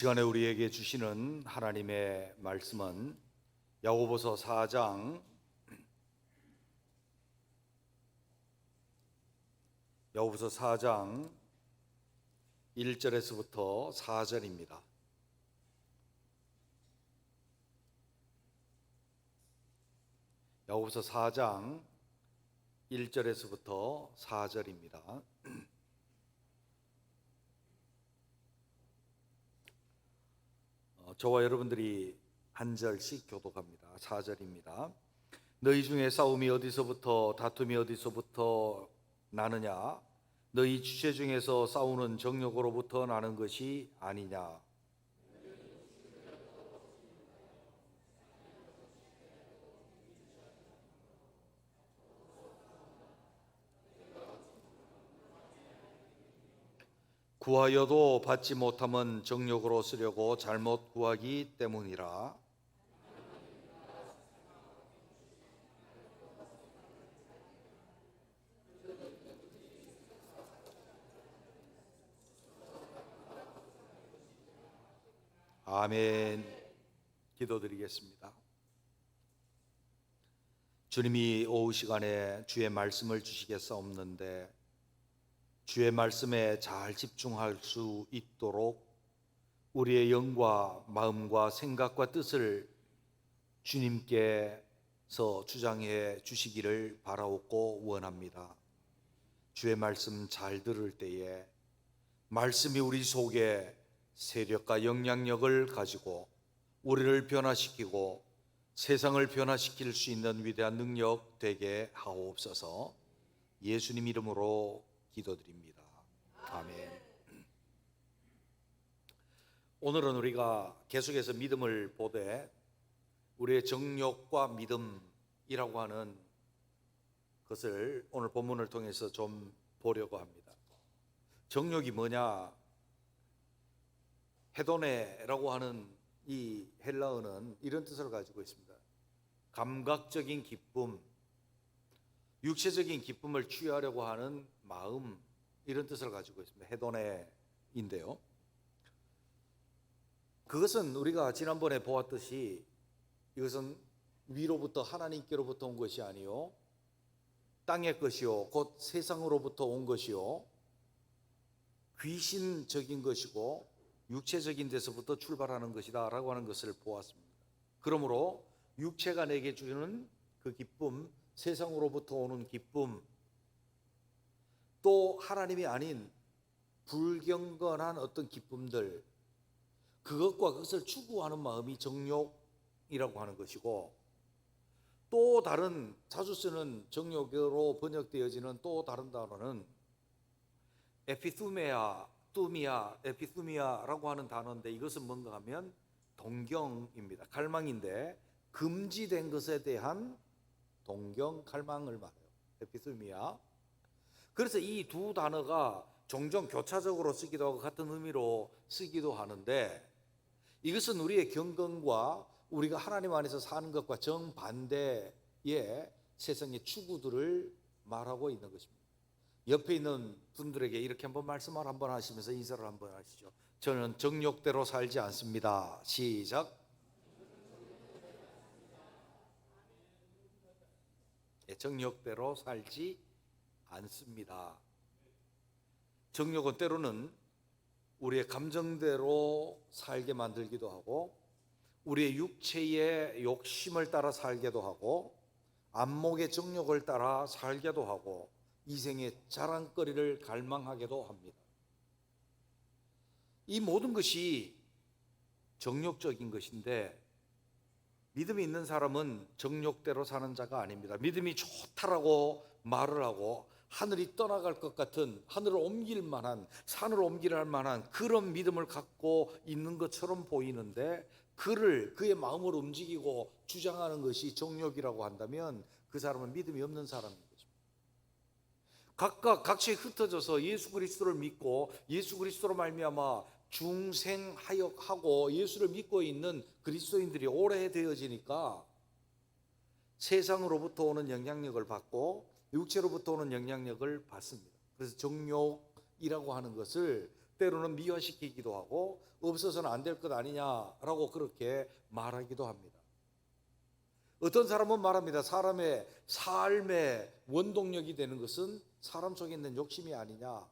시간에 우리에게 주시는 하나님의 말씀은 야고보서 4장 1절에서부터 4절입니다. 야고보서 4장 1절에서부터 4절입니다. 저와 여러분들이 한 절씩 교독합니다. 4절입니다. 너희 중에 싸움이 어디서부터 다툼이 어디서부터 나느냐? 너희 주체 중에서 싸우는 정욕으로부터 나는 것이 아니냐? 구하여도 받지 못함은 정욕으로 쓰려고 잘못 구하기 때문이라. 아멘. 기도드리겠습니다. 주님이 오후 시간에 주의 말씀을 주시겠사옵는데 주의 말씀에 잘 집중할 수 있도록 우리의 영과 마음과 생각과 뜻을 주님께서 주장해 주시기를 바라옵고 원합니다. 주의 말씀 잘 들을 때에 말씀이 우리 속에 세력과 영향력을 가지고 우리를 변화시키고 세상을 변화시킬 수 있는 위대한 능력 되게 하옵소서. 예수님 이름으로 기도드립니다. 아멘. 오늘은 우리가 계속해서 믿음을 보되 우리의 정욕과 믿음이라고 하는 것을 오늘 본문을 통해서 좀 보려고 합니다. 정욕이 뭐냐? 헤도네라고 하는 이 헬라어는 이런 뜻을 가지고 있습니다. 감각적인 기쁨, 육체적인 기쁨을 취하려고 하는 마음, 이런 뜻을 가지고 있습니다. 헤도네인데요, 그것은 우리가 지난번에 보았듯이 이것은 위로부터 하나님께로부터 온 것이 아니요 땅의 것이요 곧 세상으로부터 온 것이요 귀신적인 것이고 육체적인 데서부터 출발하는 것이다 라고 하는 것을 보았습니다. 그러므로 육체가 내게 주는 그 기쁨, 세상으로부터 오는 기쁨, 또 하나님이 아닌 불경건한 어떤 기쁨들, 그것과 그것을 추구하는 마음이 정욕이라고 하는 것이고, 또 다른 자주 쓰는 정욕으로 번역되어지는 또 다른 단어는 에피투미아라고 하는 단어인데, 이것은 뭔가 하면 동경입니다. 갈망인데 금지된 것에 대한 동경, 갈망을 말해요. 에피투미아. 그래서 이 두 단어가 종종 교차적으로 쓰기도 하고 같은 의미로 쓰기도 하는데, 이것은 우리의 경건과 우리가 하나님 안에서 사는 것과 정반대의 세상의 추구들을 말하고 있는 것입니다. 옆에 있는 분들에게 이렇게 한번 말씀을 한번 하시면서 인사를 한번 하시죠. 저는 정욕대로 살지 않습니다. 시작. 정욕대로 살지 않습니다. 정욕은 때로는 우리의 감정대로 살게 만들기도 하고, 우리의 육체의 욕심을 따라 살게도 하고, 안목의 정욕을 따라 살게도 하고, 이생의 자랑거리를 갈망하게도 합니다. 이 모든 것이 정욕적인 것인데, 믿음이 있는 사람은 정욕대로 사는 자가 아닙니다. 믿음이 좋다라고 말을 하고 하늘이 떠나갈 것 같은, 하늘을 옮길 만한, 산을 옮길 만한 그런 믿음을 갖고 있는 것처럼 보이는데, 그의 마음을 움직이고 주장하는 것이 정욕이라고 한다면 그 사람은 믿음이 없는 사람인 거죠. 각각 각처에 흩어져서 예수 그리스도를 믿고 예수 그리스도로 말미암아 중생하고 예수를 믿고 있는 그리스도인들이 오래되어지니까 세상으로부터 오는 영향력을 받고 육체로부터 오는 영향력을 받습니다. 그래서 정욕이라고 하는 것을 때로는 미화시키기도 하고 없어서는 안 될 것 아니냐라고 그렇게 말하기도 합니다. 어떤 사람은 말합니다. 사람의 삶의 원동력이 되는 것은 사람 속에 있는 욕심이 아니냐,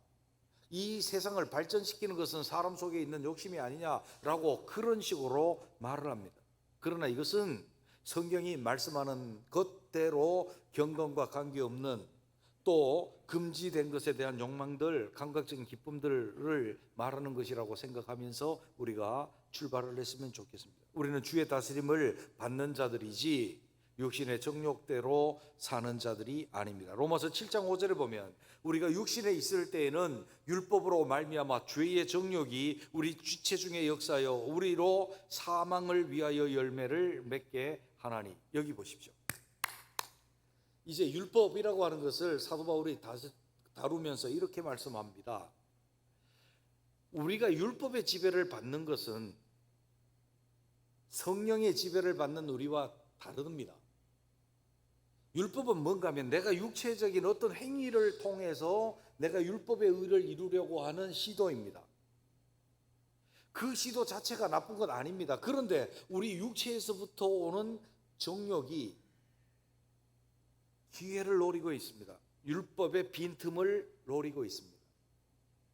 이 세상을 발전시키는 것은 사람 속에 있는 욕심이 아니냐라고 그런 식으로 말을 합니다. 그러나 이것은 성경이 말씀하는 것대로 경건과 관계없는, 또 금지된 것에 대한 욕망들, 감각적인 기쁨들을 말하는 것이라고 생각하면서 우리가 출발을 했으면 좋겠습니다. 우리는 주의 다스림을 받는 자들이지 육신의 정욕대로 사는 자들이 아닙니다. 로마서 7장 5절에 보면 우리가 육신에 있을 때에는 율법으로 말미암아 죄의 정욕이 우리 지체 중에 역사하여 우리로 사망을 위하여 열매를 맺게 하나니. 여기 보십시오. 이제 율법이라고 하는 것을 사도 바울이 다루면서 이렇게 말씀합니다. 우리가 율법의 지배를 받는 것은 성령의 지배를 받는 우리와 다릅니다. 율법은 뭔가 하면 내가 육체적인 어떤 행위를 통해서 내가 율법의 의를 이루려고 하는 시도입니다. 그 시도 자체가 나쁜 건 아닙니다. 그런데 우리 육체에서부터 오는 정욕이 기회를 노리고 있습니다. 율법의 빈틈을 노리고 있습니다.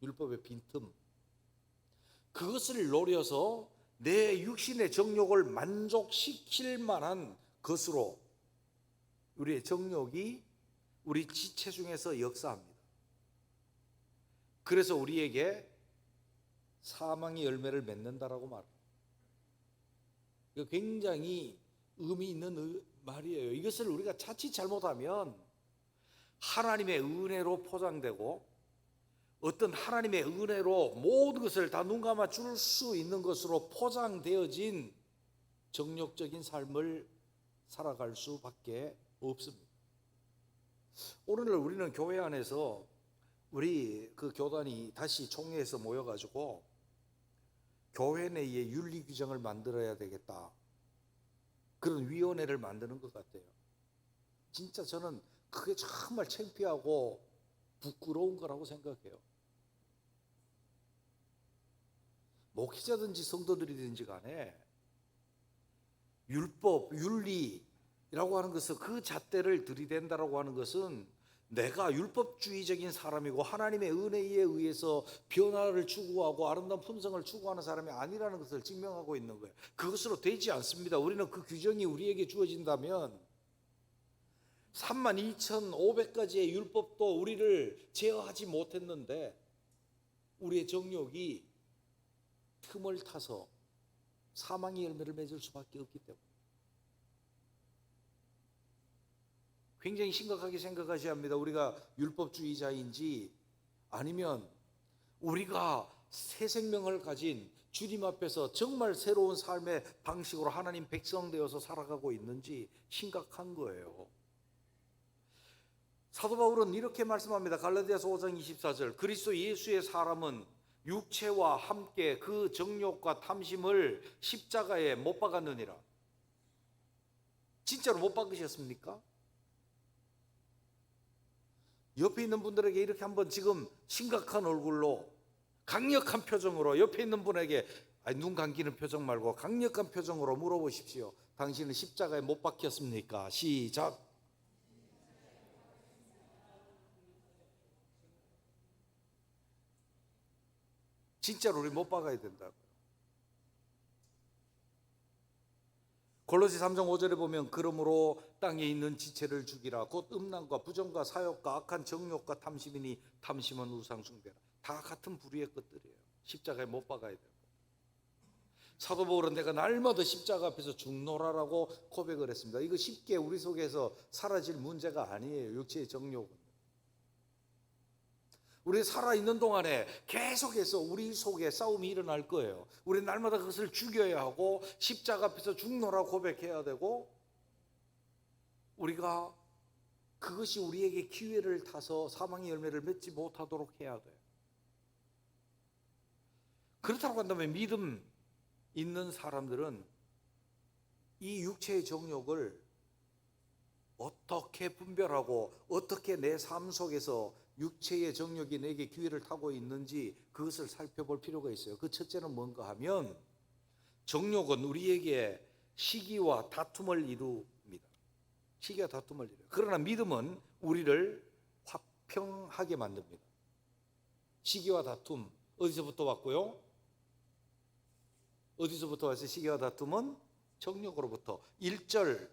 율법의 빈틈, 그것을 노려서 내 육신의 정욕을 만족시킬 만한 것으로 우리의 정욕이 우리 지체 중에서 역사합니다. 그래서 우리에게 사망의 열매를 맺는다라고 말합니다. 이거 굉장히 의미 있는 말이에요. 이것을 우리가 자칫 잘못하면 하나님의 은혜로 포장되고 어떤 하나님의 은혜로 모든 것을 다 눈 감아 줄 수 있는 것으로 포장되어진 정욕적인 삶을 살아갈 수밖에 없습니다. 오늘날 우리는 교회 안에서 우리 그 교단이 다시 총회에서 모여가지고 교회 내에 윤리 규정을 만들어야 되겠다, 그런 위원회를 만드는 것 같아요. 진짜 저는 그게 정말 창피하고 부끄러운 거라고 생각해요. 목회자든지 성도들이든지 간에 율법, 윤리라고 하는 것은, 그 잣대를 들이댄다라고 하는 것은 내가 율법주의적인 사람이고 하나님의 은혜에 의해서 변화를 추구하고 아름다운 품성을 추구하는 사람이 아니라는 것을 증명하고 있는 거예요. 그것으로 되지 않습니다. 우리는 그 규정이 우리에게 주어진다면 32,500가지의 율법도 우리를 제어하지 못했는데 우리의 정욕이 틈을 타서 사망의 열매를 맺을 수밖에 없기 때문에 굉장히 심각하게 생각하셔야 합니다. 우리가 율법주의자인지 아니면 우리가 새 생명을 가진 주님 앞에서 정말 새로운 삶의 방식으로 하나님 백성 되어서 살아가고 있는지 심각한 거예요. 사도 바울은 이렇게 말씀합니다. 갈라디아서 5장 24절, 그리스도 예수의 사람은 육체와 함께 그 정욕과 탐심을 십자가에 못 박았느니라. 진짜로 못 박으셨습니까? 옆에 있는 분들에게 이렇게 한번 지금 심각한 얼굴로 강력한 표정으로 옆에 있는 분에게 눈 감기는 표정 말고 강력한 표정으로 물어보십시오. 당신은 십자가에 못 박혔습니까? 시작. 진짜로 우리 못 박아야 된다고요. 골로새 3장 5절에 보면 그러므로 땅에 있는 지체를 죽이라. 곧 음란과 부정과 사욕과 악한 정욕과 탐심이니 탐심은 우상숭배라. 다 같은 부류의 것들이에요. 십자가에 못 박아야 되고. 사도 바울은 내가 날마다 십자가 앞에서 죽노라라고 고백을 했습니다. 이거 쉽게 우리 속에서 사라질 문제가 아니에요. 육체의 정욕은. 우리 살아있는 동안에 계속해서 우리 속에 싸움이 일어날 거예요. 우리 날마다 그것을 죽여야 하고 십자가 앞에서 죽노라고 고백해야 되고, 우리가 그것이 우리에게 기회를 타서 사망의 열매를 맺지 못하도록 해야 돼요. 그렇다고 한다면 믿음 있는 사람들은 이 육체의 정욕을 어떻게 분별하고 어떻게 내 삶 속에서 육체의 정욕이 내게 기회를 타고 있는지 그것을 살펴볼 필요가 있어요. 그 첫째는 뭔가 하면 정욕은 우리에게 시기와 다툼을 이룹니다. 시기와 다툼을 이루어요. 그러나 믿음은 우리를 화평하게 만듭니다. 시기와 다툼 어디서부터 왔고요? 어디서부터 왔어요? 시기와 다툼은 정욕으로부터. 1절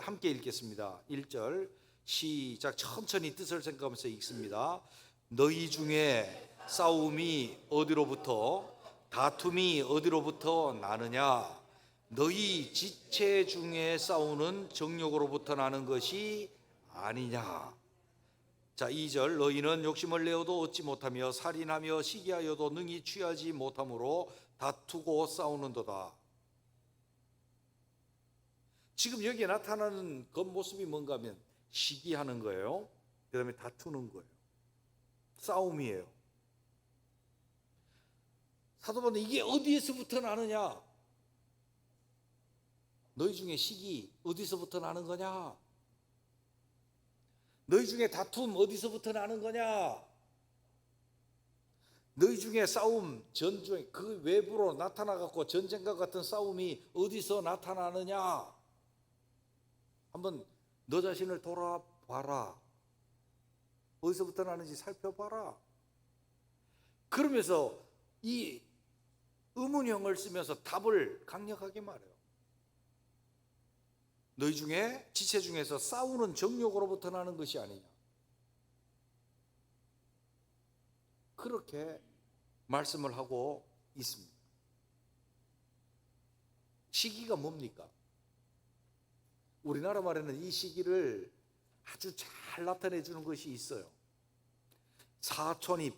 함께 읽겠습니다. 1절 시작. 천천히 뜻을 생각하면서 읽습니다. 너희 중에 싸움이 어디로부터 다툼이 어디로부터 나느냐? 너희 지체 중에 싸우는 정욕으로부터 나는 것이 아니냐? 자, 2절 너희는 욕심을 내어도 얻지 못하며 살인하며 시기하여도 능히 취하지 못함으로 다투고 싸우는도다. 지금 여기에 나타나는 겉모습이 뭔가 하면 시기하는 거예요. 그 다음에 다투는 거예요. 싸움이에요. 사도 바울은 이게 어디에서부터 나느냐? 너희 중에 시기 어디서부터 나는 거냐? 너희 중에 다툼 어디서부터 나는 거냐? 너희 중에 싸움, 전쟁, 그 외부로 나타나갖고 전쟁과 같은 싸움이 어디서 나타나느냐? 한번 너 자신을 돌아봐라. 어디서부터 나는지 살펴봐라. 그러면서 이 의문형을 쓰면서 답을 강력하게 말해요. 너희 중에 지체 중에서 싸우는 정욕으로부터 나는 것이 아니냐. 그렇게 말씀을 하고 있습니다. 시기가 뭡니까? 우리나라 말에는 이 시기를 아주 잘 나타내 주는 것이 있어요. 사촌이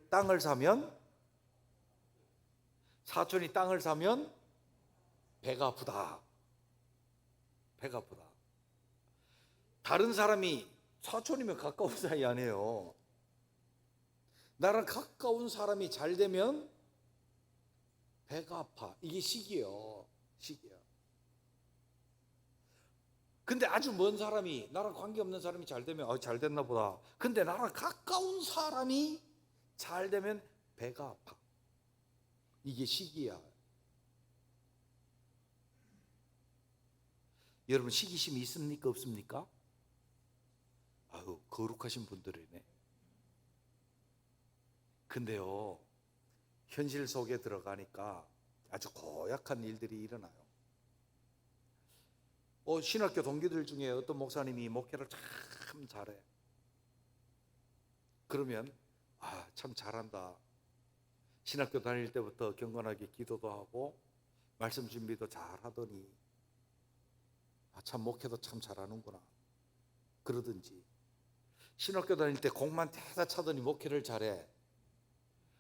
땅을 사면 배가 아프다. 배가 아프다. 다른 사람이 사촌이면 가까운 사이 아니에요. 나랑 가까운 사람이 잘 되면 배가 아파. 이게 시기예요. 시기야. 근데 아주 먼 사람이, 나랑 관계없는 사람이 잘 되면 잘 됐나 보다. 근데 나랑 가까운 사람이 잘 되면 배가 아파. 이게 시기야. 여러분 시기심이 있습니까? 없습니까? 아유, 거룩하신 분들이네. 근데요, 현실 속에 들어가니까 아주 고약한 일들이 일어나요. 신학교 동기들 중에 어떤 목사님이 목회를 참 잘해. 그러면 참 잘한다. 신학교 다닐 때부터 경건하게 기도도 하고 말씀 준비도 잘하더니 참 목회도 참 잘하는구나. 그러든지 신학교 다닐 때 공만 대다 차더니 목회를 잘해.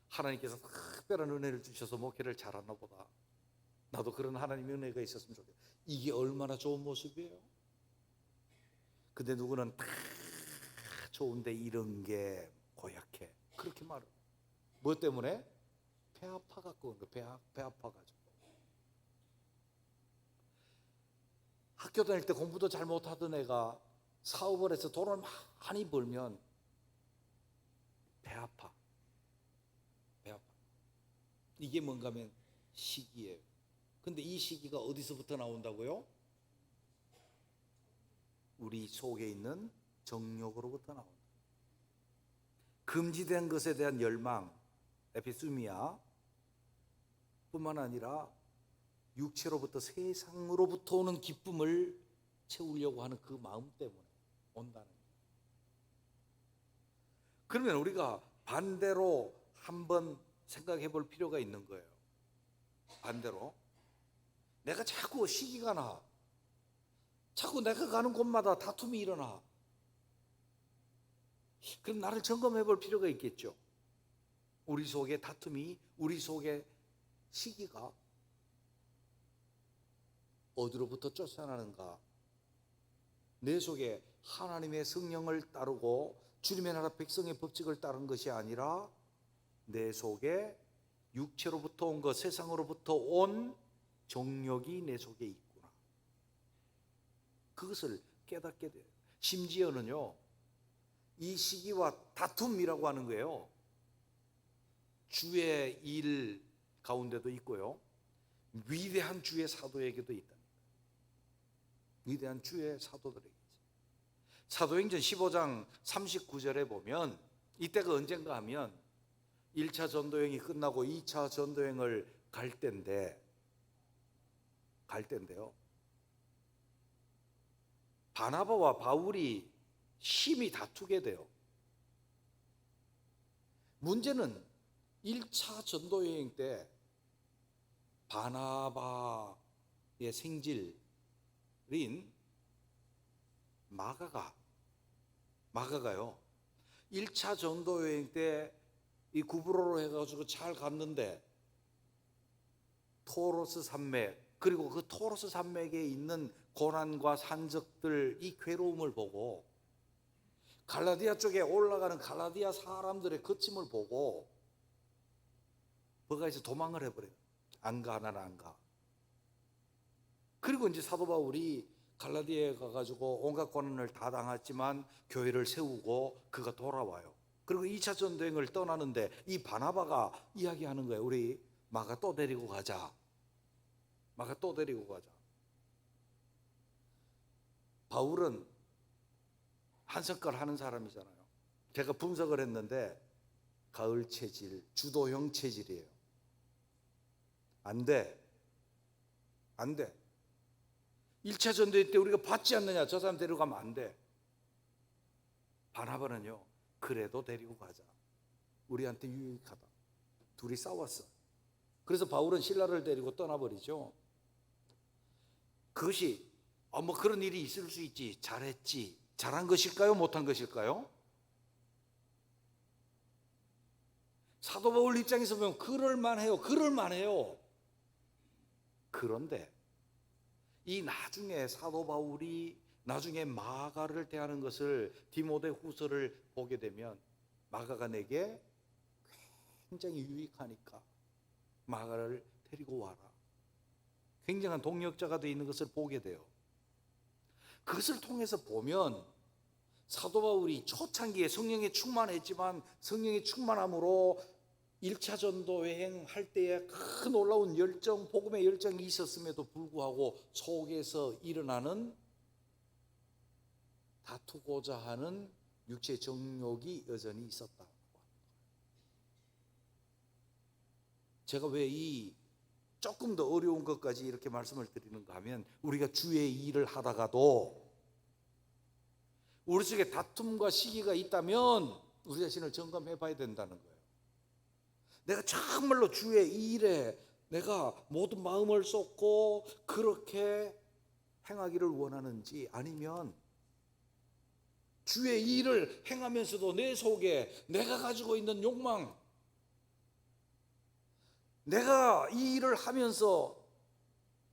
하나님께서 특별한 은혜를 주셔서 목회를 잘하나 보다. 나도 그런 하나님의 은혜가 있었으면 좋겠다. 이게 얼마나 좋은 모습이에요. 근데 누구는 다 좋은데 이런 게 고약해. 그렇게 말해요. 뭐 때문에? 배 아파갖고, 배 아파가지고. 학교 다닐 때 공부도 잘 못하던 애가 사업을 해서 돈을 많이 벌면 배 아파. 배 아파. 이게 뭔가 하면 시기예요. 근데 이 시기가 어디서부터 나온다고요? 우리 속에 있는 정욕으로부터 나온다. 금지된 것에 대한 열망, 에피수미아 뿐만 아니라 육체로부터, 세상으로부터 오는 기쁨을 채우려고 하는 그 마음 때문에 온다는 거예요. 그러면 우리가 반대로 한번 생각해 볼 필요가 있는 거예요. 반대로 내가 자꾸 시기가 나, 자꾸 내가 가는 곳마다 다툼이 일어나. 그럼 나를 점검해 볼 필요가 있겠죠. 우리 속의 다툼이, 우리 속의 시기가 어디로부터 쫓아나는가? 내 속에 하나님의 성령을 따르고 주님의 나라 백성의 법칙을 따른 것이 아니라 내 속에 육체로부터 온 것, 세상으로부터 온 정욕이 내 속에 있구나. 그것을 깨닫게 돼요. 심지어는요, 이 시기와 다툼이라고 하는 거예요. 주의 일 가운데도 있고요, 위대한 주의 사도에게도 있다. 위대한 주의 사도들에게. 사도행전 15장 39절에 보면 이때가 언젠가 하면 1차 전도여행이 끝나고 2차 전도여행을 갈 때인데요, 바나바와 바울이 심히 다투게 돼요. 문제는 1차 전도여행 때 바나바의 생질인 마가가요, 1차 전도여행 때 이 구브로로 해가지고 잘 갔는데 토로스 산맥, 그리고 그 토로스 산맥에 있는 고난과 산적들, 이 괴로움을 보고 갈라디아 쪽에 올라가는 갈라디아 사람들의 거침을 보고 버가에서 도망을 해버려요. 안 가, 나는 안 가. 그리고 이제 사도 바울이 갈라디아에 가가지고 온갖 고난을 다 당했지만 교회를 세우고 그가 돌아와요. 그리고 2차 전도행을 떠나는데 이 바나바가 이야기하는 거예요. 우리 마가 또 데리고 가자. 마가 또 데리고 가자. 바울은 한성깔 하는 사람이잖아요. 제가 분석을 했는데 가을 체질, 주도형 체질이에요. 안 돼. 1차 전도회 때 우리가 받지 않느냐, 저 사람 데리고 가면 안 돼. 바나바는요, 그래도 데리고 가자. 우리한테 유익하다. 둘이 싸웠어. 그래서 바울은 실라를 데리고 떠나버리죠. 그것이 뭐 그런 일이 있을 수 있지, 잘했지, 잘한 것일까요, 못한 것일까요? 사도 바울 입장에서 보면 그럴만해요. 그런데 이 나중에 사도 바울이 나중에 마가를 대하는 것을, 디모데 후서를 보게 되면 마가가 내게 굉장히 유익하니까 마가를 데리고 와라. 굉장한 동역자가 되어 있는 것을 보게 돼요. 그것을 통해서 보면 사도 바울이 초창기에 성령에 충만했지만 성령의 충만함으로 1차 전도 여행할 때에 큰 놀라운 열정, 복음의 열정이 있었음에도 불구하고 속에서 일어나는 다투고자 하는 육체 정욕이 여전히 있었다. 제가 왜 이 조금 더 어려운 것까지 이렇게 말씀을 드리는가 하면, 우리가 주의 일을 하다가도 우리 속에 다툼과 시기가 있다면 우리 자신을 점검해 봐야 된다는 거예요. 내가 정말로 주의 일에 내가 모든 마음을 쏟고 그렇게 행하기를 원하는지, 아니면 주의 일을 행하면서도 내 속에 내가 가지고 있는 욕망, 내가 이 일을 하면서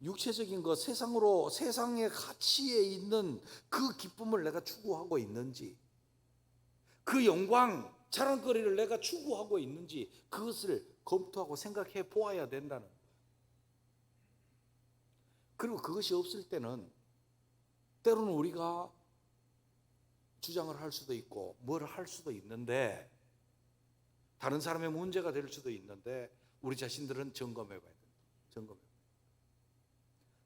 육체적인 것, 세상의 가치에 있는 그 기쁨을 내가 추구하고 있는지, 그 영광, 자랑거리를 내가 추구하고 있는지, 그것을 검토하고 생각해 보아야 된다는 거예요. 그리고 그것이 없을 때는 때로는 우리가 주장을 할 수도 있고 뭘 할 수도 있는데, 다른 사람의 문제가 될 수도 있는데, 우리 자신들은 점검해 봐야 된다.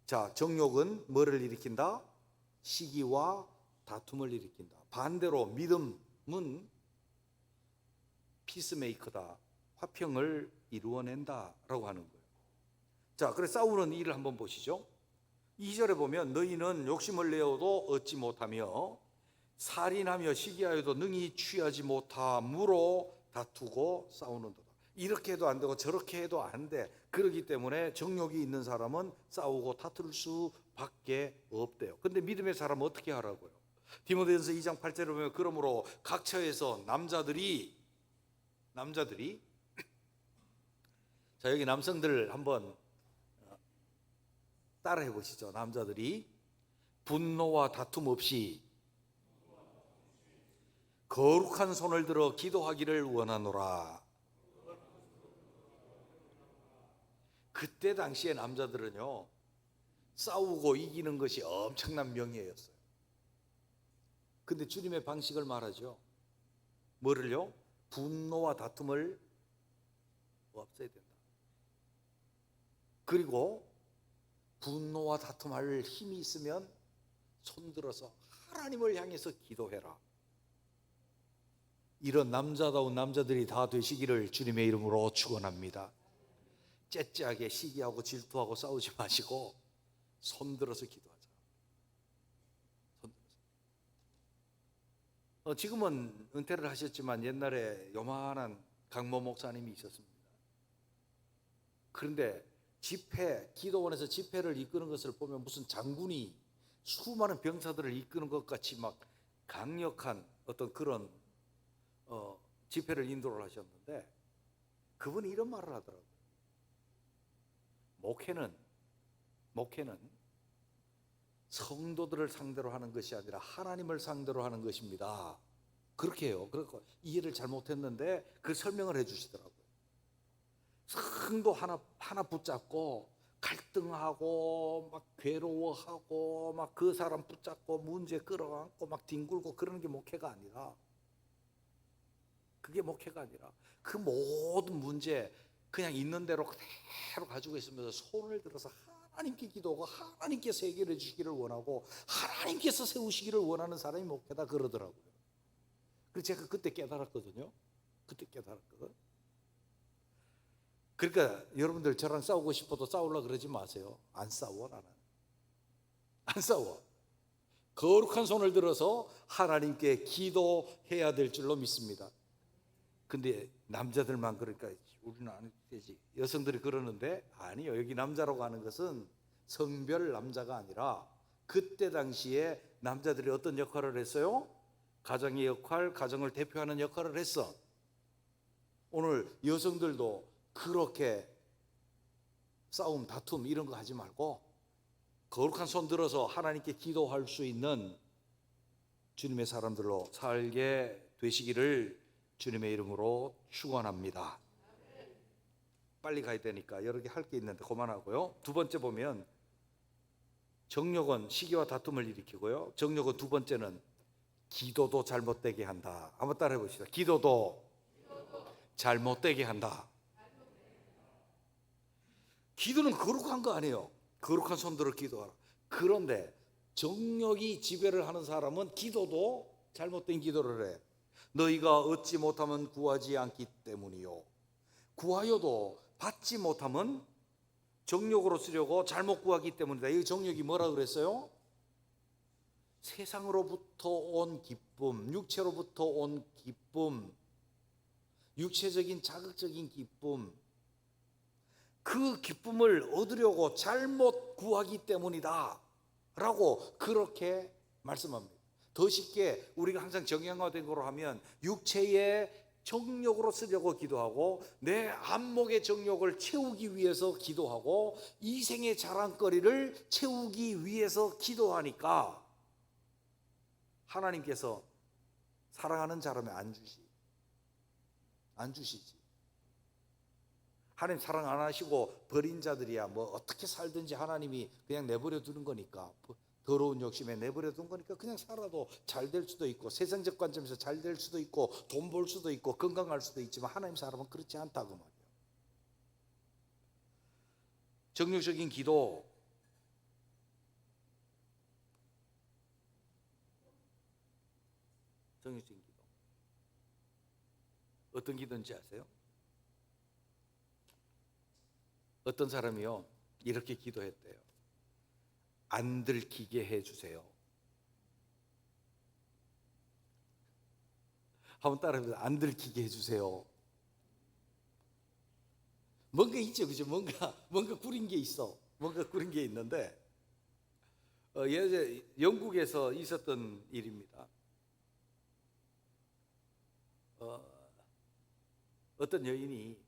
자, 정욕은 뭐를 일으킨다? 시기와 다툼을 일으킨다. 반대로 믿음은 피스메이커다. 화평을 이루어낸다라고 하는 거예요. 자, 그래서 싸우는 일을 한번 보시죠. 2절에 보면 너희는 욕심을 내어도 얻지 못하며 살인하며 시기하여도 능히 취하지 못함으로 다투고 싸우는도다. 이렇게 해도 안 되고 저렇게 해도 안 돼. 그렇기 때문에 정욕이 있는 사람은 싸우고 다툴 수밖에 없대요. 근데 믿음의 사람은 어떻게 하라고요? 디모데전서 2장 8절에 보면 그러므로 각 처에서 남자들이 자, 여기 남성들 한번 따라해 보시죠. 남자들이 분노와 다툼 없이 거룩한 손을 들어 기도하기를 원하노라. 그때 당시에 남자들은요, 싸우고 이기는 것이 엄청난 명예였어요. 근데 주님의 방식을 말하죠. 뭐를요? 분노와 다툼을 없애야 된다. 그리고 분노와 다툼할 힘이 있으면 손들어서 하나님을 향해서 기도해라. 이런 남자다운 남자들이 다 되시기를 주님의 이름으로 축원합니다. 째째하게 시기하고 질투하고 싸우지 마시고 손들어서 기도하자. 지금은 은퇴를 하셨지만 옛날에 요만한 강모 목사님이 있었습니다. 그런데 기도원에서 집회를 이끄는 것을 보면 무슨 장군이 수많은 병사들을 이끄는 것 같이 막 강력한 어떤 그런 집회를 인도를 하셨는데, 그분이 이런 말을 하더라고요. 목회는 성도들을 상대로 하는 것이 아니라 하나님을 상대로 하는 것입니다. 그렇게 해요. 그러니까 이해를 잘못했는데 그 설명을 해주시더라고요. 성도 하나 붙잡고 갈등하고 막 괴로워하고 막 그 사람 붙잡고 문제 끌어안고 막 뒹굴고 그러는 게 목회가 아니라, 그게 목회가 아니라 그 모든 문제 그냥 있는 대로 그대로 가지고 있으면서 손을 들어서 하나님께 기도하고 하나님께서 해결해 주시기를 원하고 하나님께서 세우시기를 원하는 사람이 목회다 그러더라고요. 그래서 제가 그때 깨달았거든요. 그러니까 여러분들 저랑 싸우고 싶어도 싸우려고 그러지 마세요. 안 싸워. 나는 안 싸워. 거룩한 손을 들어서 하나님께 기도해야 될 줄로 믿습니다. 근데 남자들만 그러니까 우리는 안 해도 되지. 여성들이 그러는데 아니요. 여기 남자라고 하는 것은 성별 남자가 아니라 그때 당시에 남자들이 어떤 역할을 했어요? 가정의 역할, 가정을 대표하는 역할을 했어. 오늘 여성들도 그렇게 싸움, 다툼 이런 거 하지 말고 거룩한 손 들어서 하나님께 기도할 수 있는 주님의 사람들로 살게 되시기를 주님의 이름으로 축원합니다. 빨리 가야 되니까 여러 개 할 게 있는데 그만하고요. 두 번째 보면 정욕은 시기와 다툼을 일으키고요. 정욕은 두 번째는 기도도 잘못되게 한다. 한번 따라해 봅시다. 기도도 잘못되게 한다. 기도는 거룩한 거 아니에요. 거룩한 손 들어 기도하라. 그런데 정욕이 지배를 하는 사람은 기도도 잘못된 기도를 해. 너희가 얻지 못하면 구하지 않기 때문이요. 구하여도 받지 못하면 정욕으로 쓰려고 잘못 구하기 때문이다. 이 정욕이 뭐라 그랬어요? 세상으로부터 온 기쁨, 육체로부터 온 기쁨, 육체적인 자극적인 기쁨, 그 기쁨을 얻으려고 잘못 구하기 때문이다 라고 그렇게 말씀합니다. 더 쉽게 우리가 항상 정형화된 거로 하면 육체의 정욕으로 쓰려고 기도하고 내 안목의 정욕을 채우기 위해서 기도하고 이생의 자랑거리를 채우기 위해서 기도하니까 하나님께서 사랑하는 자라면 안 주시지. 하나님 사랑 안 하시고 버린 자들이야 뭐 어떻게 살든지 하나님이 그냥 내버려 두는 거니까, 더러운 욕심에 내버려 둔 거니까 그냥 살아도 잘 될 수도 있고 세상적 관점에서 잘 될 수도 있고 돈 벌 수도 있고 건강할 수도 있지만 하나님 사람은 그렇지 않다고 말이에요. 정욕적인 기도, 정욕적인 기도 어떤 기도인지 아세요? 어떤 사람이요 이렇게 기도했대요. 안 들키게 해주세요. 한번 따라해보세요. 안 들키게 해주세요. 뭔가 있죠, 그죠? 뭔가 구린 게 있어. 뭔가 구린 게 있는데 예전에 영국에서 있었던 일입니다. 어떤 여인이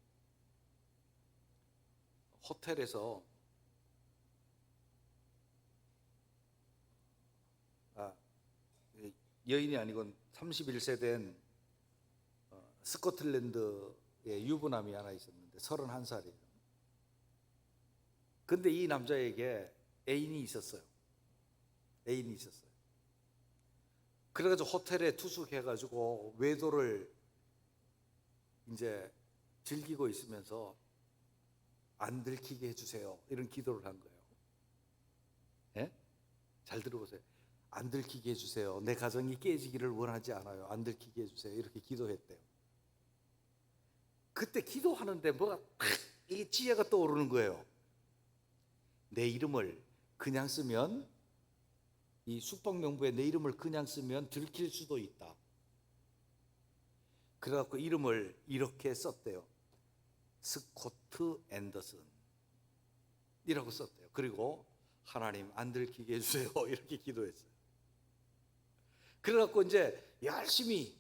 호텔에서 여인이 아니고 31세 된 스코틀랜드의 유부남이 하나 있었는데 31살이에요. 근데 이 남자에게 애인이 있었어요. 그래가지고 호텔에 투숙해가지고 외도를 이제 즐기고 있으면서 안 들키게 해주세요, 이런 기도를 한 거예요. 예? 잘 들어보세요. 안 들키게 해주세요. 내 가정이 깨지기를 원하지 않아요. 안 들키게 해주세요. 이렇게 기도했대요. 그때 기도하는데 뭐가 탁 이게 지혜가 떠오르는 거예요. 내 이름을 그냥 쓰면, 이 숙박명부에 내 이름을 그냥 쓰면 들킬 수도 있다. 그래갖고 이름을 이렇게 썼대요. 스코트 앤더슨 이라고 썼대요. 그리고 하나님 안 들키게 해주세요, 이렇게 기도했어요. 그래갖고 이제 열심히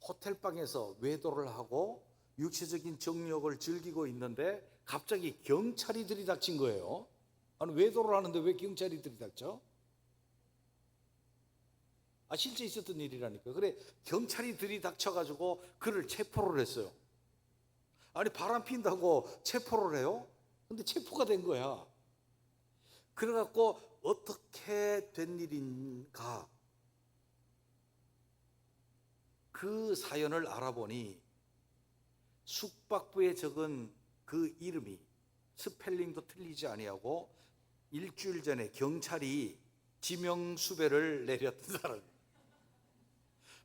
호텔방에서 외도를 하고 육체적인 정욕을 즐기고 있는데 갑자기 경찰이 들이닥친 거예요. 아니, 외도를 하는데 왜 경찰이 들이닥쳐? 실제 있었던 일이라니까. 그래, 경찰이 들이닥쳐가지고 그를 체포를 했어요. 아니, 바람 핀다고 체포를 해요? 근데 체포가 된 거야. 그래갖고 어떻게 된 일인가, 그 사연을 알아보니 숙박부에 적은 그 이름이 스펠링도 틀리지 아니하고 일주일 전에 경찰이 지명수배를 내렸던 사람이에요.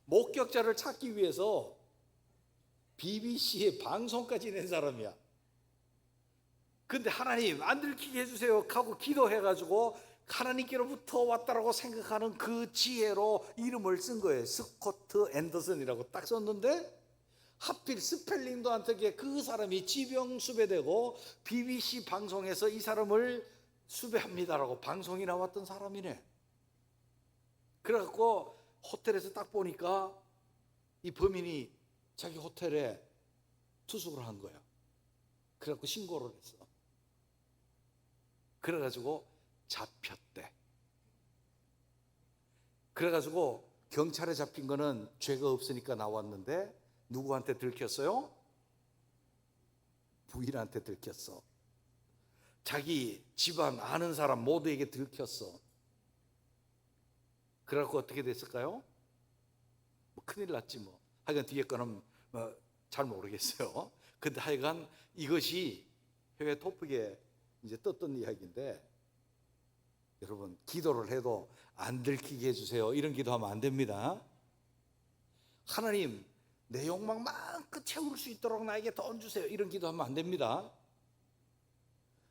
목격자를 찾기 위해서 BBC에 방송까지 낸 사람이야. 근데 하나님 안 들키게 해주세요 하고 기도해가지고 하나님께로부터 왔다라고 생각하는 그 지혜로 이름을 쓴 거예요. 스코트 앤더슨이라고 딱 썼는데 하필 스펠링도 안 되게 그 사람이 지명수배되고 BBC 방송에서 이 사람을 수배합니다라고 방송이 나왔던 사람이네. 그래갖고 호텔에서 딱 보니까 이 범인이 자기 호텔에 투숙을 한 거야. 그래갖고 신고를 했어. 그래가지고 잡혔대. 그래가지고 경찰에 잡힌 거는 죄가 없으니까 나왔는데 누구한테 들켰어요? 부인한테 들켰어. 자기 집안 아는 사람 모두에게 들켰어. 그래갖고 어떻게 됐을까요? 뭐 큰일 났지 뭐. 하여간 뒤에 거는 잘 모르겠어요. 근데 하여간 이것이 해외 토픽에 이제 떴던 이야기인데, 여러분 기도를 해도 안 들키게 해주세요, 이런 기도하면 안 됩니다. 하나님 내 욕망 마음껏 채울 수 있도록 나에게 돈 주세요, 이런 기도하면 안 됩니다.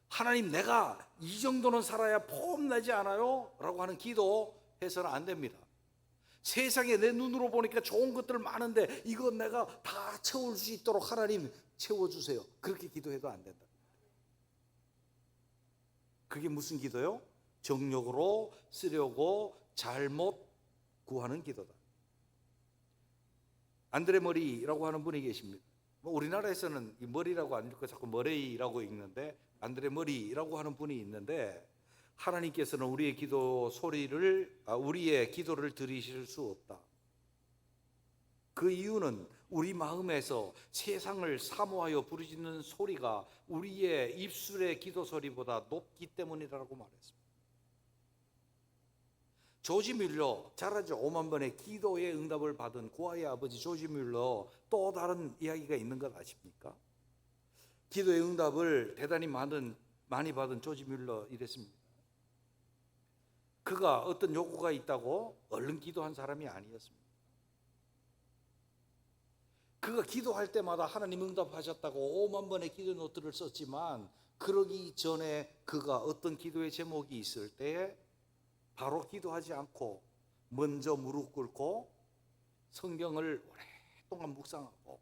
하나님 내가 이 정도는 살아야 폼나지 않아요? 라고 하는 기도 해서는 안 됩니다. 세상에 내 눈으로 보니까 좋은 것들 많은데 이거 내가 다 채울 수 있도록 하나님 채워주세요, 그렇게 기도해도 안 된다. 그게 무슨 기도요? 정욕으로 쓰려고 잘못 구하는 기도다. 안드레 머리라고 하는 분이 계십니다. 우리나라에서는 이 머리라고 안 읽고 자꾸 머레이라고 읽는데 안드레 머리라고 하는 분이 있는데, 하나님께서는 우리의 기도 소리를 우리의 기도를 들으실 수 없다. 그 이유는 우리 마음에서 세상을 사모하여 부르짖는 소리가 우리의 입술의 기도 소리보다 높기 때문이라고 말했습니다. 조지 뮬러, 잘 알죠? 5만 번의 기도의 응답을 받은 고아의 아버지 조지 뮬러, 또 다른 이야기가 있는 것 아십니까? 기도의 응답을 대단히 많이 받은 조지 뮬러 이랬습니다. 그가 어떤 요구가 있다고 얼른 기도한 사람이 아니었습니다. 그가 기도할 때마다 하나님 응답하셨다고 5만 번의 기도 노트를 썼지만, 그러기 전에 그가 어떤 기도의 제목이 있을 때에 바로 기도하지 않고 먼저 무릎 꿇고 성경을 오랫동안 묵상하고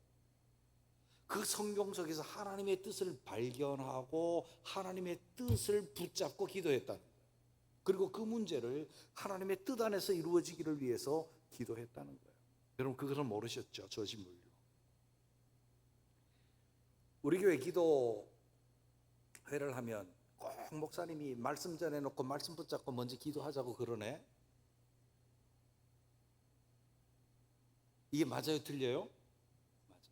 그 성경 속에서 하나님의 뜻을 발견하고 하나님의 뜻을 붙잡고 기도했다는 거예요. 그리고 그 문제를 하나님의 뜻 안에서 이루어지기를 위해서 기도했다는 거예요. 여러분 그것을 모르셨죠? 조지 뮬러. 우리 교회 기도회를 하면 꼭 목사님이 말씀 전해놓고 말씀 붙잡고 먼저 기도하자고 그러네. 이게 맞아요, 틀려요? 맞아요.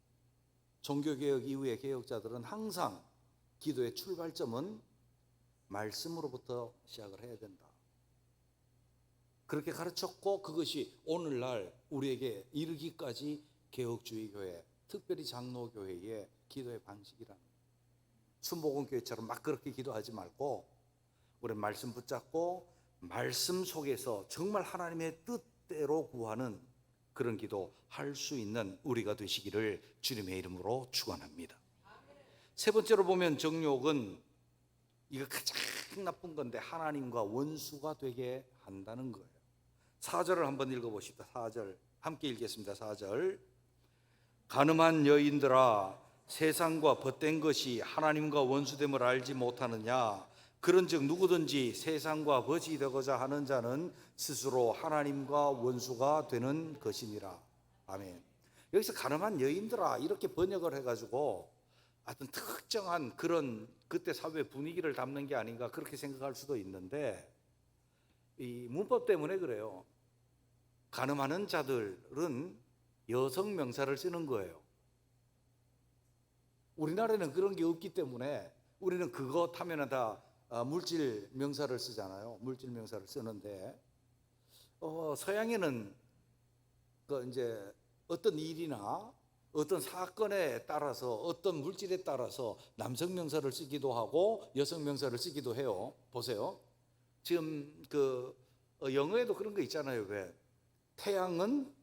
종교개혁 이후의 개혁자들은 항상 기도의 출발점은 말씀으로부터 시작을 해야 된다, 그렇게 가르쳤고, 그것이 오늘날 우리에게 이르기까지 개혁주의 교회, 특별히 장로교회의 기도의 방식이라는 거예요. 순복음교회처럼 막 그렇게 기도하지 말고 우리 말씀 붙잡고 말씀 속에서 정말 하나님의 뜻대로 구하는 그런 기도 할 수 있는 우리가 되시기를 주님의 이름으로 축원합니다. 세 번째로 보면 정욕은 이거 가장 나쁜 건데 하나님과 원수가 되게 한다는 거예요. 4절을 한번 읽어보십시다. 4절 함께 읽겠습니다. 4절 가늠한 여인들아 세상과 벗된 것이 하나님과 원수됨을 알지 못하느냐 그런즉 누구든지 세상과 벗이 되고자 하는 자는 스스로 하나님과 원수가 되는 것이니라. 아멘. 여기서 가늠한 여인들아 이렇게 번역을 해가지고 어떤 특정한 그런 그때 사회 분위기를 담는 게 아닌가 그렇게 생각할 수도 있는데 이 문법 때문에 그래요. 가늠하는 자들은 여성 명사를 쓰는 거예요. 우리나라에는 그런 게 없기 때문에 우리는 그거 타면은 다 물질 명사를 쓰잖아요. 물질 명사를 쓰는데 서양에는 그 이제 어떤 일이나 어떤 사건에 따라서 어떤 물질에 따라서 남성 명사를 쓰기도 하고 여성 명사를 쓰기도 해요. 보세요. 지금 그 영어에도 그런 거 있잖아요. 왜 태양은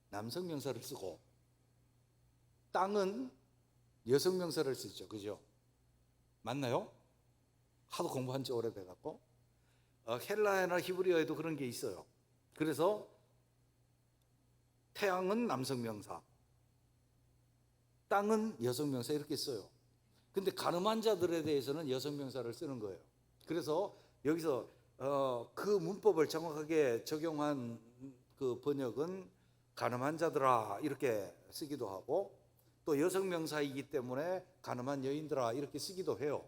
남성 명사를 쓰고 땅은 여성 명사를 쓰죠. 그죠? 맞나요? 하도 공부한 지 오래돼 갖고 헬라어나 히브리어에도 그런 게 있어요. 그래서 태양은 남성 명사, 땅은 여성 명사 이렇게 써요. 근데 가늠한 자들에 대해서는 여성 명사를 쓰는 거예요. 그래서 여기서 그 문법을 정확하게 적용한 그 번역은 가늠한 자들아 이렇게 쓰기도 하고 또 여성 명사이기 때문에 가늠한 여인들아 이렇게 쓰기도 해요.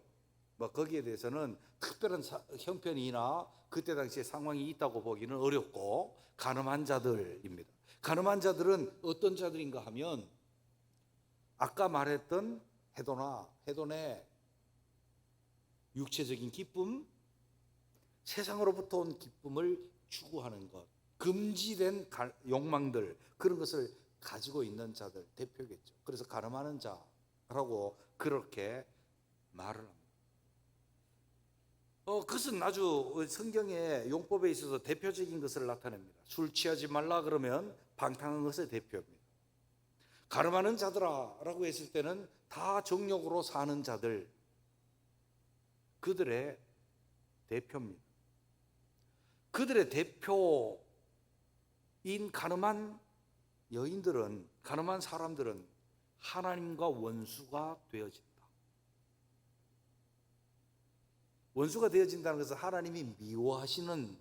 뭐 거기에 대해서는 특별한 형편이나 그때 당시에 상황이 있다고 보기는 어렵고 가늠한 자들입니다. 가늠한 자들은 어떤 자들인가 하면 아까 말했던 해돈의 육체적인 기쁨, 세상으로부터 온 기쁨을 추구하는 것, 금지된 욕망들 그런 것을 가지고 있는 자들 대표겠죠. 그래서 가늠하는 자라고 그렇게 말을 합니다. 그것은 아주 성경의 용법에 있어서 대표적인 것을 나타냅니다. 술 취하지 말라 그러면 방탕한 것의 대표입니다. 가늠하는 자들아 라고 했을 때는 다 정욕으로 사는 자들, 그들의 대표입니다. 그들의 대표인 가늠한 여인들은, 가늠한 사람들은 하나님과 원수가 되어진다. 원수가 되어진다는 것은 하나님이 미워하시는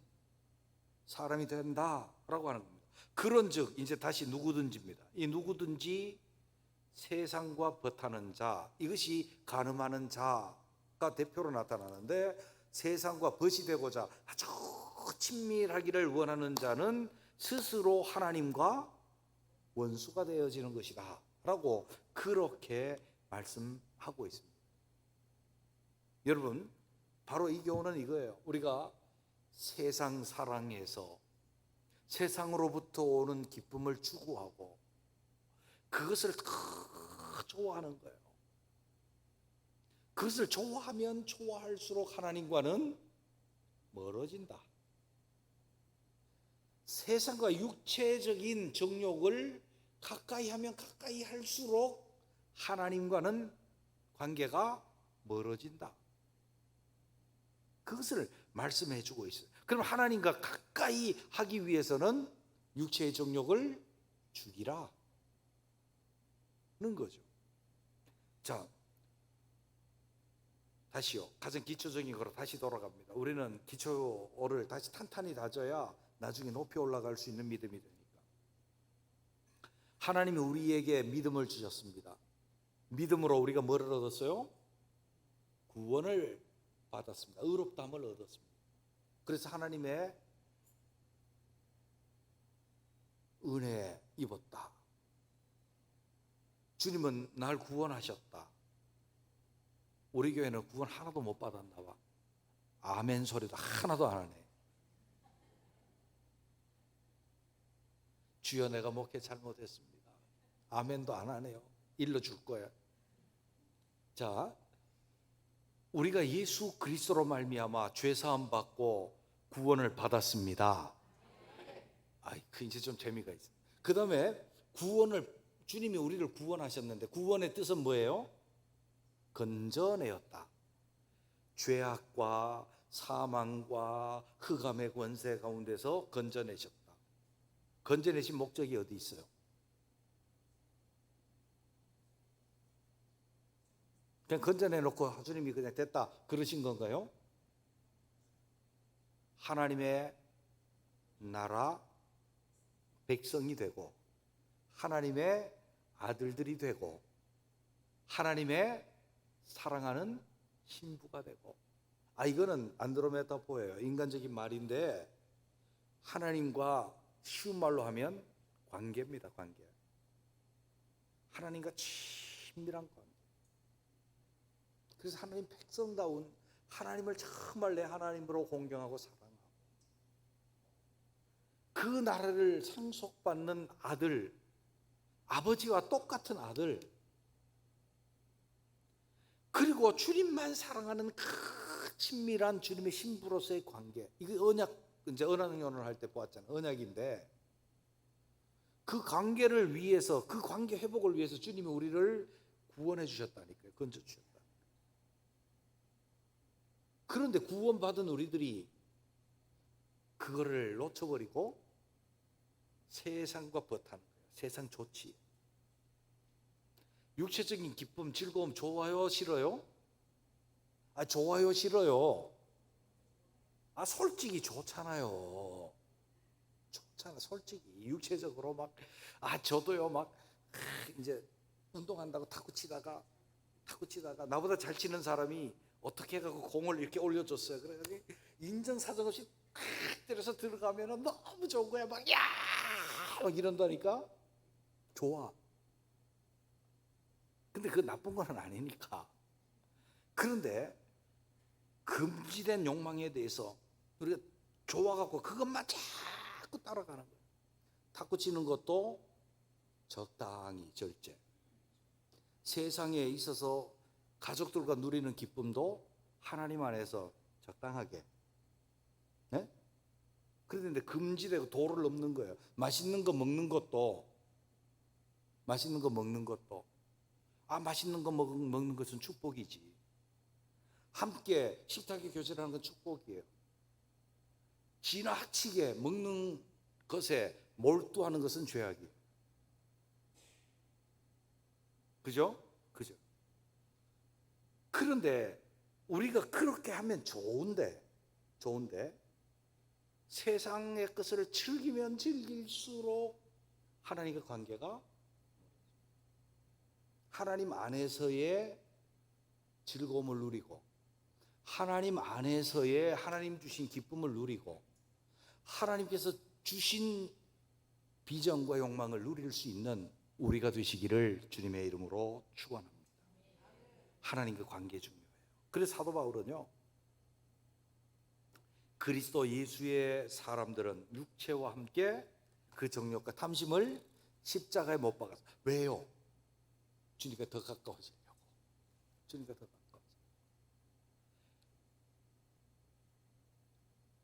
사람이 된다라고 하는 겁니다. 그런즉 이제 다시 누구든지입니다. 이 누구든지 세상과 벗하는 자, 이것이 가늠하는 자가 대표로 나타나는데 세상과 벗이 되고자 아주 친밀하기를 원하는 자는 스스로 하나님과 원수가 되어지는 것이다 라고 그렇게 말씀하고 있습니다. 여러분, 바로 이 교훈은 이거예요. 우리가 세상 사랑에서 세상으로부터 오는 기쁨을 추구하고 그것을 더 좋아하는 거예요. 그것을 좋아하면 좋아할수록 하나님과는 멀어진다. 세상과 육체적인 정욕을 가까이 하면 가까이 할수록 하나님과는 관계가 멀어진다. 그것을 말씀해 주고 있어요. 그럼 하나님과 가까이 하기 위해서는 육체의 정욕을 죽이라는 거죠. 자, 다시요. 가장 기초적인 거로 다시 돌아갑니다. 우리는 기초를 다시 탄탄히 다져야 나중에 높이 올라갈 수 있는 믿음이 되니까. 하나님이 우리에게 믿음을 주셨습니다. 믿음으로 우리가 뭐를 얻었어요? 구원을 받았습니다. 의롭다함을 얻었습니다. 그래서 하나님의 은혜에 입었다. 주님은 날 구원하셨다. 우리 교회는 구원 하나도 못 받았나 봐. 아멘 소리도 하나도 안 하네. 주여 내가 목회 잘못했습니다. 아멘도 안 하네요. 일러줄 거야. 자, 우리가 예수 그리스도로 말미암아 죄 사함 받고 구원을 받았습니다. 그 이제 좀 재미가 있어. 그 다음에 주님이 우리를 구원하셨는데 구원의 뜻은 뭐예요? 건져내었다. 죄악과 사망과 흑암의 권세 가운데서 건져내셨다. 건져내신 목적이 어디 있어요? 그냥 건져내놓고 주님이 그냥 됐다 그러신 건가요? 하나님의 나라 백성이 되고 하나님의 아들들이 되고 하나님의 사랑하는 신부가 되고, 이거는 안드로메타포예요. 인간적인 말인데 하나님과 쉬운 말로 하면 관계입니다. 관계. 하나님과 친밀한 관계. 그래서 하나님 백성다운 하나님을 정말 내 하나님으로 공경하고 사랑하고 그 나라를 상속받는 아들, 아버지와 똑같은 아들, 그리고 주님만 사랑하는 그 친밀한 주님의 신부로서의 관계. 이게 언약, 이제 언약론을 할 때 보았잖아요. 언약인데 그 관계를 위해서, 그 관계 회복을 위해서 주님이 우리를 구원해 주셨다니까요. 건져 주셨다. 그런데 구원받은 우리들이 그거를 놓쳐버리고 세상과 버타는 거예요. 세상 좋지. 육체적인 기쁨, 즐거움 좋아요, 싫어요? 좋아요, 싫어요? 솔직히 좋잖아요. 좋잖아, 솔직히. 육체적으로 막, 저도요, 막, 이제 운동한다고 탁구 치다가 나보다 잘 치는 사람이 어떻게 해가지고 공을 이렇게 올려줬어요. 그래가지고 인정사정 없이 때려서 들어가면 너무 좋은 거야. 막, 야! 막 이런다니까? 좋아. 근데 그 나쁜 건 아니니까. 그런데 금지된 욕망에 대해서 우리가 좋아갖고 그것만 자꾸 따라가는 거예요. 탁구 치는 것도 적당히 절제. 세상에 있어서 가족들과 누리는 기쁨도 하나님 안에서 적당하게. 네? 그런데 금지되고 도를 넘는 거예요. 맛있는 거 먹는 것도 맛있는 거 먹는 것은 축복이지. 함께 식탁에 교제하는 건 축복이에요. 지나치게 먹는 것에 몰두하는 것은 죄악이에요. 그죠? 그런데 우리가 그렇게 하면 좋은데 세상의 것을 즐기면 즐길수록 하나님과 관계가, 하나님 안에서의 즐거움을 누리고 하나님 안에서의 하나님 주신 기쁨을 누리고 하나님께서 주신 비전과 욕망을 누릴 수 있는 우리가 되시기를 주님의 이름으로 축원합니다. 하나님과 관계 중요해요. 그래서 사도 바울은요, 그리스도 예수의 사람들은 육체와 함께 그 정욕과 탐심을 십자가에 못 박았어. 왜요? 주님과 더 가까워지려고.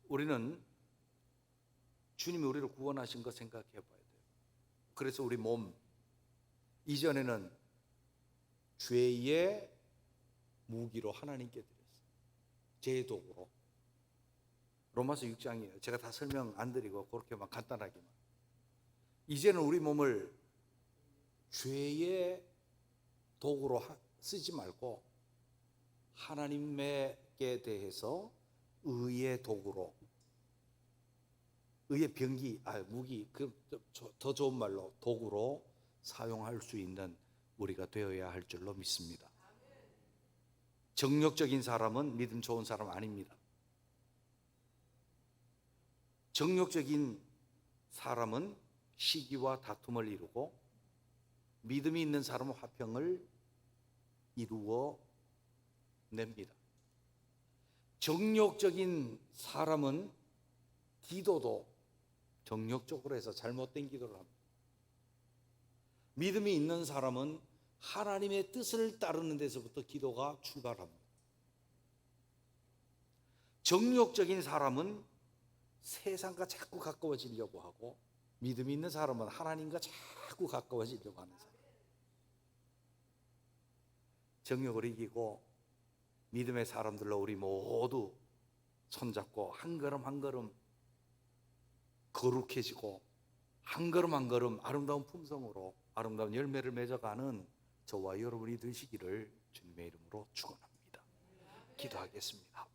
우리는 주님이 우리를 구원하신 거 생각해 봐야 돼요. 그래서 우리 몸, 이전에는 죄의 무기로 하나님께 드렸어요. 죄의 도구로. 로마서 6장이에요. 제가 다 설명 안 드리고 그렇게만 간단하게만. 이제는 우리 몸을 죄의 도구로 쓰지 말고 하나님께 대해서 의의 도구로, 의의 무기, 더 좋은 말로 도구로 사용할 수 있는 우리가 되어야 할 줄로 믿습니다. 정욕적인 사람은 믿음 좋은 사람 아닙니다. 정욕적인 사람은 시기와 다툼을 이루고 믿음이 있는 사람은 화평을 이루어 냅니다. 정욕적인 사람은 기도도 정욕적으로 해서 잘못된 기도를 합니다. 믿음이 있는 사람은 하나님의 뜻을 따르는 데서부터 기도가 출발합니다. 정욕적인 사람은 세상과 자꾸 가까워지려고 하고, 믿음이 있는 사람은 하나님과 자꾸 가까워지려고 하는 사람. 정욕을 이기고 믿음의 사람들로 우리 모두 손잡고 한 걸음 한 걸음 거룩해지고 한 걸음 한 걸음 아름다운 품성으로 아름다운 열매를 맺어가는 저와 여러분이 되시기를 주님의 이름으로 축원합니다. 기도하겠습니다.